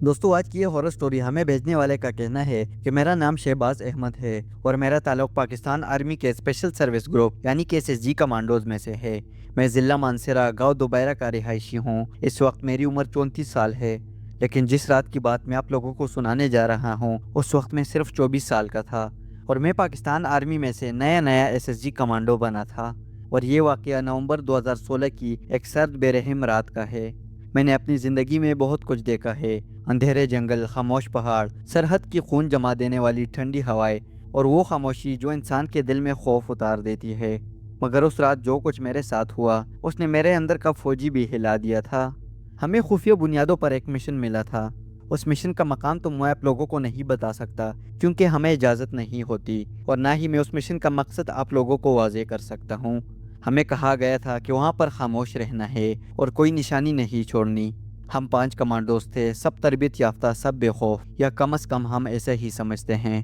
دوستو آج کی یہ ہارر سٹوری ہمیں بھیجنے والے کا کہنا ہے کہ میرا نام شہباز احمد ہے اور میرا تعلق پاکستان آرمی کے اسپیشل سروس گروپ یعنی کہ SSG کمانڈوز میں سے ہے۔ میں ضلع مانسہرہ گاؤں دوبیرہ کا رہائشی ہوں۔ اس وقت میری عمر 34 سال ہے، لیکن جس رات کی بات میں آپ لوگوں کو سنانے جا رہا ہوں اس وقت میں صرف 24 سال کا تھا اور میں پاکستان آرمی میں سے نیا SSG کمانڈو بنا تھا، اور یہ واقعہ نومبر 2016 کی ایک سرد بے رحم رات کا ہے۔ میں نے اپنی زندگی میں بہت کچھ دیکھا ہے، اندھیرے جنگل، خاموش پہاڑ، سرحد کی خون جما دینے والی ٹھنڈی ہوائیں اور وہ خاموشی جو انسان کے دل میں خوف اتار دیتی ہے۔ مگر اس رات جو کچھ میرے ساتھ ہوا اس نے میرے اندر کا فوجی بھی ہلا دیا تھا۔ ہمیں خفیہ بنیادوں پر ایک مشن ملا تھا۔ اس مشن کا مقام تو میں آپ لوگوں کو نہیں بتا سکتا کیونکہ ہمیں اجازت نہیں ہوتی، اور نہ ہی میں اس مشن کا مقصد آپ لوگوں کو واضح کر سکتا ہوں۔ ہمیں کہا گیا تھا کہ وہاں پر خاموش رہنا ہے اور کوئی نشانی نہیں چھوڑنی۔ ہم 5 کمانڈوز تھے، سب تربیت یافتہ، سب بے خوف، یا کم از کم ہم ایسے ہی سمجھتے ہیں۔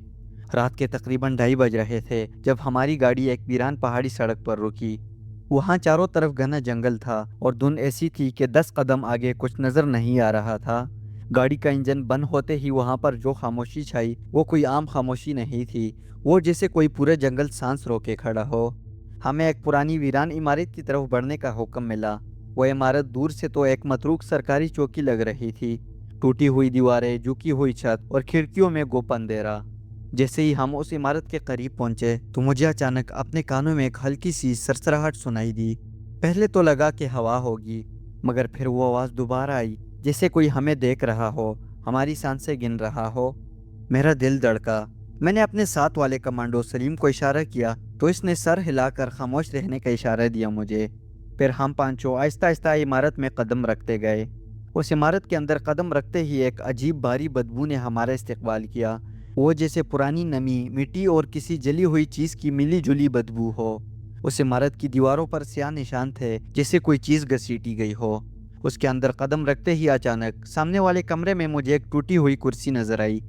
رات کے تقریباً 2:30 بج رہے تھے جب ہماری گاڑی ایک ویران پہاڑی سڑک پر رکی۔ وہاں چاروں طرف گھنا جنگل تھا اور دھند ایسی تھی کہ 10 قدم آگے کچھ نظر نہیں آ رہا تھا۔ گاڑی کا انجن بند ہوتے ہی وہاں پر جو خاموشی چھائی وہ کوئی عام خاموشی نہیں تھی، وہ جیسے کوئی پورے جنگل سانس روکے کھڑا ہو۔ ہمیں ایک پرانی ویران عمارت کی طرف بڑھنے کا حکم ملا۔ وہ عمارت دور سے تو ایک متروک سرکاری چوکی لگ رہی تھی، ٹوٹی ہوئی دیواریں، جھکی ہوئی چھت اور کھڑکیوں میں گپ اندھیرا۔ جیسے ہی ہم اس عمارت کے قریب پہنچے تو مجھے اچانک اپنے کانوں میں ایک ہلکی سی سرسراہٹ سنائی دی۔ پہلے تو لگا کہ ہوا ہوگی، مگر پھر وہ آواز دوبارہ آئی، جیسے کوئی ہمیں دیکھ رہا ہو، ہماری سانسیں گن رہا ہو۔ میرا دل دھڑکا۔ میں نے اپنے ساتھ والے کمانڈو سلیم کو اشارہ کیا تو اس نے سر ہلا کر خاموش رہنے کا اشارہ دیا مجھے۔ پھر ہم پانچوں آہستہ آہستہ عمارت میں قدم رکھتے گئے۔ اس عمارت کے اندر قدم رکھتے ہی ایک عجیب بھاری بدبو نے ہمارا استقبال کیا، وہ جیسے پرانی نمی، مٹی اور کسی جلی ہوئی چیز کی ملی جلی بدبو ہو۔ اس عمارت کی دیواروں پر سیاہ نشان تھے جیسے کوئی چیز گھسیٹی گئی ہو۔ اس کے اندر قدم رکھتے ہی اچانک سامنے والے کمرے میں مجھے ایک ٹوٹی ہوئی کرسی نظر آئی۔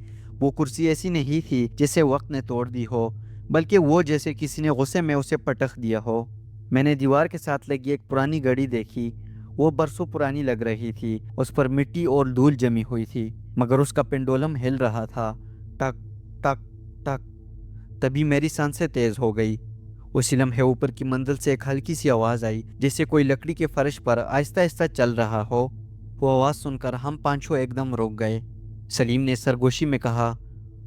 وہ کرسی ایسی نہیں تھی جسے وقت نے توڑ دی ہو، بلکہ وہ جیسے کسی نے غصے میں اسے پٹخ دیا ہو۔ میں نے دیوار کے ساتھ لگی ایک پرانی گھڑی دیکھی، وہ برسوں پرانی لگ رہی تھی، اس پر مٹی اور دھول جمی ہوئی تھی، مگر اس کا پنڈولم ہل رہا تھا، ٹک ٹک ٹک۔ تبھی میری سانسیں تیز ہو گئی۔ اسی لمحے اوپر کی منزل سے ایک ہلکی سی آواز آئی، جیسے کوئی لکڑی کے فرش پر آہستہ آہستہ چل رہا ہو۔ وہ آواز سن کر ہم پانچوں ایک دم رک گئے۔ سلیم نے سرگوشی میں کہا،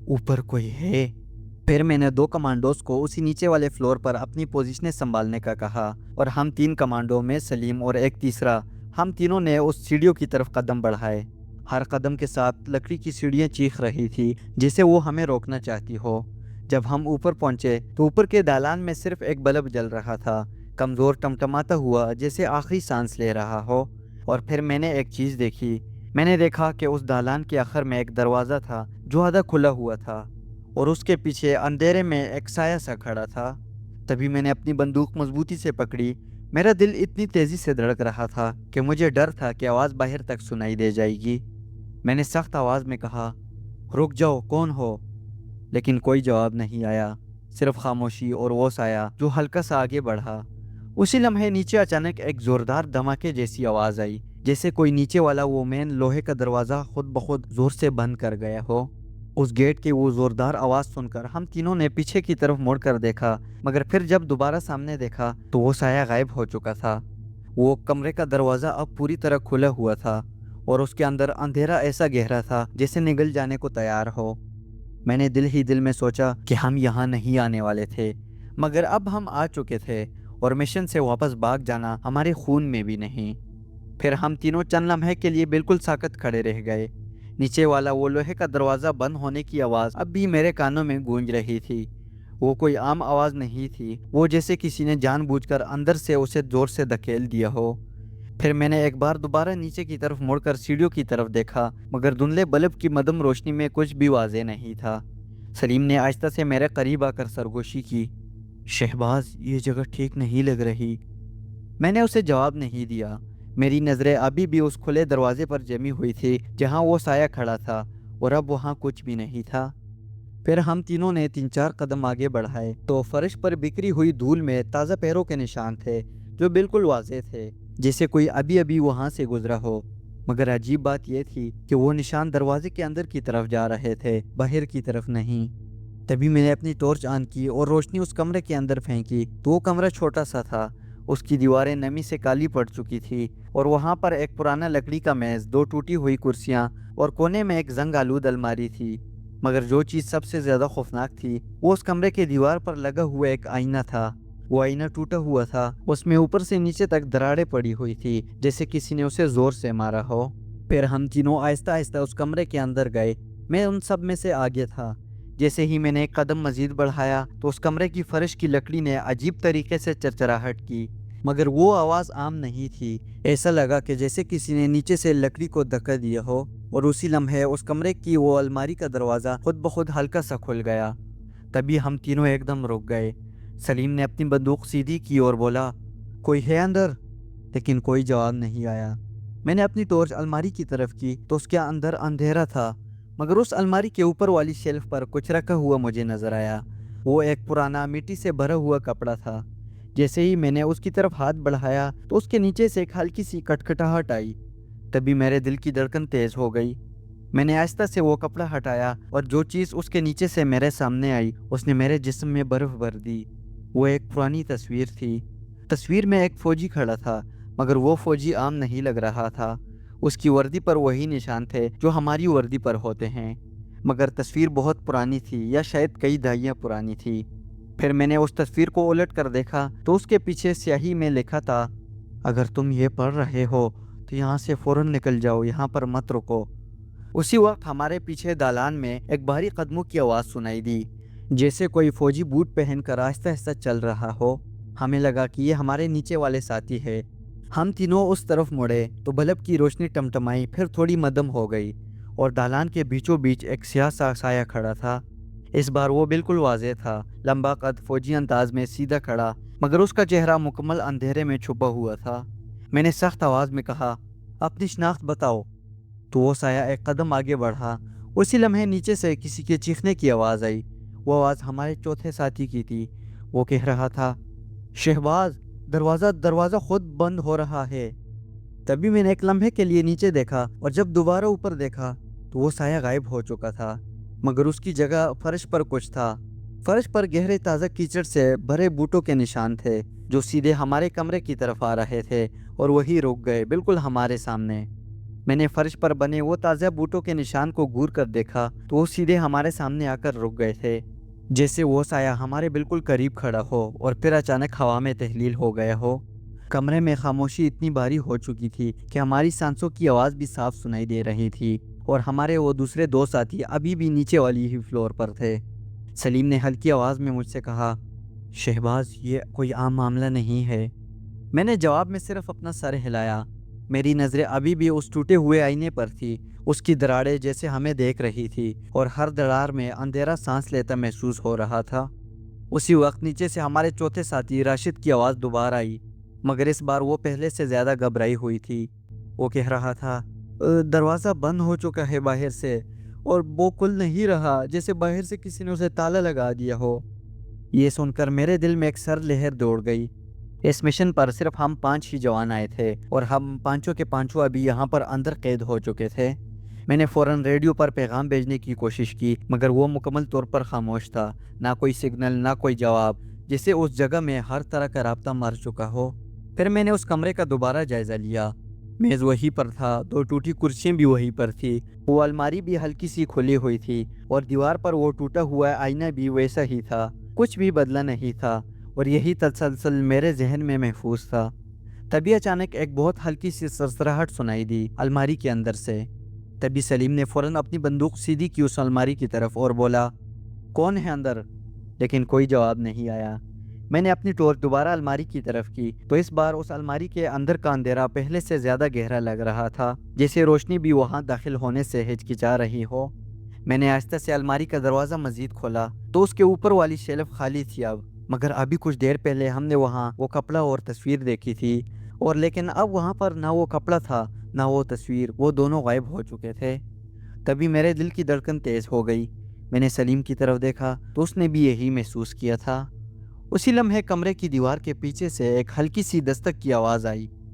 اوپر کوئی ہے۔ پھر میں نے 2 کمانڈوز کو اسی نیچے والے فلور پر اپنی پوزیشنیں سنبھالنے کا کہا، اور ہم 3 کمانڈو میں سلیم اور ایک تیسرا، ہم تینوں نے اس سیڑھیوں کی طرف قدم بڑھائے۔ ہر قدم کے ساتھ لکڑی کی سیڑھیاں چیخ رہی تھی جیسے وہ ہمیں روکنا چاہتی ہو۔ جب ہم اوپر پہنچے تو اوپر کے دالان میں صرف ایک بلب جل رہا تھا، کمزور ٹمٹماتا ہوا جیسے آخری سانس لے رہا ہو۔ اور پھر میں نے ایک چیز دیکھی۔ میں نے دیکھا کہ اس دالان کے آخر میں ایک دروازہ تھا جو آدھا کھلا ہوا تھا، اور اس کے پیچھے اندھیرے میں ایک سایہ سا کھڑا تھا۔ تبھی میں نے اپنی بندوق مضبوطی سے پکڑی۔ میرا دل اتنی تیزی سے دھڑک رہا تھا کہ مجھے ڈر تھا کہ آواز باہر تک سنائی دے جائے گی۔ میں نے سخت آواز میں کہا، رک جاؤ، کون ہو؟ لیکن کوئی جواب نہیں آیا، صرف خاموشی اور وہ سایہ جو ہلکا سا آگے بڑھا۔ اسی لمحے نیچے اچانک ایک زوردار دھماکے جیسی آواز آئی، جیسے کوئی نیچے والا وہ مین لوہے کا دروازہ خود بخود زور سے بند کر گیا ہو۔ اس گیٹ کی وہ زوردار آواز سن کر ہم تینوں نے پیچھے کی طرف مڑ کر دیکھا، مگر پھر جب دوبارہ سامنے دیکھا تو وہ سایہ غائب ہو چکا تھا۔ وہ کمرے کا دروازہ اب پوری طرح کھلا ہوا تھا، اور اس کے اندر اندھیرا ایسا گہرا تھا جیسے نگل جانے کو تیار ہو۔ میں نے دل ہی دل میں سوچا کہ ہم یہاں نہیں آنے والے تھے، مگر اب ہم آ چکے تھے، اور مشن سے واپس بھاگ جانا ہمارے خون میں بھی نہیں۔ پھر ہم تینوں چند لمحے کے لیے بالکل ساکت کھڑے رہ گئے۔ نیچے والا وہ لوہے کا دروازہ بند ہونے کی آواز اب بھی میرے کانوں میں گونج رہی تھی۔ وہ کوئی عام آواز نہیں تھی، وہ جیسے کسی نے جان بوجھ کر اندر سے اسے زور سے دھکیل دیا ہو۔ پھر میں نے ایک بار دوبارہ نیچے کی طرف مڑ کر سیڑھیوں کی طرف دیکھا، مگر دھندلے بلب کی مدھم روشنی میں کچھ بھی واضح نہیں تھا۔ سلیم نے آہستہ سے میرے قریب آ کر سرگوشی کی، شہباز، یہ جگہ ٹھیک نہیں لگ رہی۔ میں نے اسے جواب نہیں دیا۔ میری نظریں ابھی بھی اس کھلے دروازے پر جمی ہوئی تھی جہاں وہ سایہ کھڑا تھا، اور اب وہاں کچھ بھی نہیں تھا۔ پھر ہم تینوں نے 3-4 قدم آگے بڑھائے تو فرش پر بکھری ہوئی دھول میں تازہ پیروں کے نشان تھے جو بالکل واضح تھے، جیسے کوئی ابھی ابھی وہاں سے گزرا ہو۔ مگر عجیب بات یہ تھی کہ وہ نشان دروازے کے اندر کی طرف جا رہے تھے، باہر کی طرف نہیں۔ تبھی میں نے اپنی ٹارچ آن کی اور روشنی اس کمرے کے اندر پھینکی تو وہ کمرہ چھوٹا سا تھا، اس کی دیواریں نمی سے کالی پڑ چکی تھی اور وہاں پر ایک پرانا لکڑی کا میز، 2 ٹوٹی ہوئی کرسیاں اور کونے میں ایک زنگ آلود الماری تھی۔ مگر جو چیز سب سے زیادہ خوفناک تھی وہ اس کمرے کے دیوار پر لگا ہوا ایک آئینہ تھا۔ وہ آئینہ ٹوٹا ہوا تھا، اس میں اوپر سے نیچے تک دراڑیں پڑی ہوئی تھی جیسے کسی نے اسے زور سے مارا ہو۔ پھر ہم تینوں آہستہ آہستہ اس کمرے کے اندر گئے، میں ان سب میں سے آگے تھا۔ جیسے ہی میں نے ایک قدم مزید بڑھایا تو اس کمرے کی فرش کی لکڑی نے عجیب طریقے سے چرچراہٹ کی، مگر وہ آواز عام نہیں تھی۔ ایسا لگا کہ جیسے کسی نے نیچے سے لکڑی کو دھکا دیا ہو، اور اسی لمحے اس کمرے کی وہ الماری کا دروازہ خود بخود ہلکا سا کھل گیا۔ تبھی ہم تینوں ایک دم رک گئے۔ سلیم نے اپنی بندوق سیدھی کی اور بولا، کوئی ہے اندر؟ لیکن کوئی جواب نہیں آیا۔ میں نے اپنی ٹارچ الماری کی طرف کی تو اس کے اندر اندھیرا تھا، مگر اس الماری کے اوپر والی شیلف پر کچھ رکھا ہوا مجھے نظر آیا۔ وہ ایک پرانا مٹی سے بھرا ہوا کپڑا تھا۔ جیسے ہی میں نے اس کی طرف ہاتھ بڑھایا تو اس کے نیچے سے ایک ہلکی سی کٹکھٹاہٹ آئی۔ تبھی میرے دل کی دھڑکن تیز ہو گئی۔ میں نے آہستہ سے وہ کپڑا ہٹایا اور جو چیز اس کے نیچے سے میرے سامنے آئی اس نے میرے جسم میں برف بھر دی۔ وہ ایک پرانی تصویر تھی۔ تصویر میں ایک فوجی کھڑا تھا، مگر وہ فوجی عام نہیں لگ رہا تھا۔ اس کی وردی پر وہی نشان تھے جو ہماری وردی پر ہوتے ہیں، مگر تصویر بہت پرانی تھی، یا شاید کئی دہائیاں پرانی تھی۔ پھر میں نے اس تصویر کو الٹ کر دیکھا تو اس کے پیچھے سیاہی میں لکھا تھا، اگر تم یہ پڑھ رہے ہو تو یہاں سے فوراً نکل جاؤ، یہاں پر مت رکو۔ اسی وقت ہمارے پیچھے دالان میں ایک بھاری قدموں کی آواز سنائی دی، جیسے کوئی فوجی بوٹ پہن کر آہستہ آہستہ چل رہا ہو۔ ہمیں لگا کہ یہ ہمارے نیچے والے ساتھی ہے۔ ہم تینوں اس طرف مڑے تو بلب کی روشنی ٹمٹمائی، پھر تھوڑی مدھم ہو گئی اور دالان کے بیچوں بیچ ایک سیاہ سا سایہ کھڑا تھا۔ اس بار وہ بالکل واضح تھا، لمبا قد، فوجی انداز میں سیدھا کھڑا، مگر اس کا چہرہ مکمل اندھیرے میں چھپا ہوا تھا۔ میں نے سخت آواز میں کہا، اپنی شناخت بتاؤ۔ تو وہ سایہ ایک قدم آگے بڑھا۔ اسی لمحے نیچے سے کسی کے چیخنے کی آواز آئی۔ وہ آواز ہمارے چوتھے ساتھی کی تھی۔ وہ کہہ رہا تھا، شہباز، دروازہ خود بند ہو رہا ہے۔ تبھی میں نے ایک لمحے کے لیے نیچے دیکھا اور جب دوبارہ اوپر دیکھا تو وہ سایہ غائب ہو چکا تھا، مگر اس کی جگہ فرش پر کچھ تھا۔ فرش پر گہرے تازہ کیچڑ سے بھرے بوٹوں کے نشان تھے جو سیدھے ہمارے کمرے کی طرف آ رہے تھے اور وہی رک گئے بالکل ہمارے سامنے۔ میں نے فرش پر بنے وہ تازہ بوٹوں کے نشان کو گور کر دیکھا تو وہ سیدھے ہمارے سامنے آ کر رک گئے تھے، جیسے وہ سایہ ہمارے بالکل قریب کھڑا ہو اور پھر اچانک ہوا میں تحلیل ہو گیا ہو۔ کمرے میں خاموشی اتنی بھاری ہو چکی تھی کہ ہماری سانسوں کی آواز بھی صاف سنائی دے رہی تھی، اور ہمارے وہ دوسرے 2 ساتھی ابھی بھی نیچے والی ہی فلور پر تھے۔ سلیم نے ہلکی آواز میں مجھ سے کہا، شہباز، یہ کوئی عام معاملہ نہیں ہے۔ میں نے جواب میں صرف اپنا سر ہلایا۔ میری نظریں ابھی بھی اس ٹوٹے ہوئے آئینے پر تھی، اس کی دراڑیں جیسے ہمیں دیکھ رہی تھی اور ہر دراڑ میں اندھیرا سانس لیتا محسوس ہو رہا تھا۔ اسی وقت نیچے سے ہمارے چوتھے ساتھی راشد کی آواز دوبارہ آئی، مگر اس بار وہ پہلے سے زیادہ گھبرائی ہوئی تھی۔ وہ کہہ رہا تھا، دروازہ بند ہو چکا ہے باہر سے، اور وہ کھل نہیں رہا، جیسے باہر سے کسی نے اسے تالا لگا دیا ہو۔ یہ سن کر میرے دل میں ایک سر لہر دوڑ گئی۔ اس مشن پر صرف ہم 5 ہی جوان آئے تھے اور ہم پانچوں کے پانچوں ابھی یہاں پر اندر قید ہو چکے تھے۔ میں نے فوراً ریڈیو پر پیغام بھیجنے کی کوشش کی، مگر وہ مکمل طور پر خاموش تھا، نہ کوئی سگنل، نہ کوئی جواب، جسے اس جگہ میں ہر طرح کا رابطہ مر چکا ہو۔ پھر میں نے اس کمرے کا دوبارہ جائزہ لیا۔ میز وہی پر تھا، 2 ٹوٹی کرسیاں بھی وہی پر تھی، وہ الماری بھی ہلکی سی کھلی ہوئی تھی، اور دیوار پر وہ ٹوٹا ہوا آئینہ بھی ویسا ہی تھا، کچھ بھی بدلا نہیں تھا، اور یہی تسلسل میرے ذہن میں محفوظ تھا۔ تبھی اچانک ایک بہت ہلکی سی سرسراہٹ سنائی دی الماری کے اندر سے۔ تبھی سلیم نے فوراً اپنی بندوق سیدھی کی اس الماری کی طرف اور بولا، کون ہے اندر؟ لیکن کوئی جواب نہیں آیا۔ میں نے اپنی ٹارچ دوبارہ الماری کی طرف کی تو اس بار اس الماری کے اندر کا اندھیرا پہلے سے زیادہ گہرا لگ رہا تھا، جیسے روشنی بھی وہاں داخل ہونے سے ہچکچا رہی ہو۔ میں نے آہستہ سے الماری کا دروازہ مزید کھولا تو اس کے اوپر والی شیلف خالی تھی اب، مگر ابھی کچھ دیر پہلے ہم نے وہاں وہ کپڑا اور تصویر دیکھی تھی، اور لیکن اب وہاں پر نہ وہ کپڑا تھا نہ وہ تصویر، وہ دونوں غائب ہو چکے تھے۔ تبھی میرے دل کی دھڑکن تیز ہو گئی۔ میں نے سلیم کی طرف دیکھا تو اس نے بھی یہی محسوس کیا تھا۔ اسی لمحے کمرے کی دیوار کے پیچھے سے ایک ہلکی سی دستک کی آواز آئی،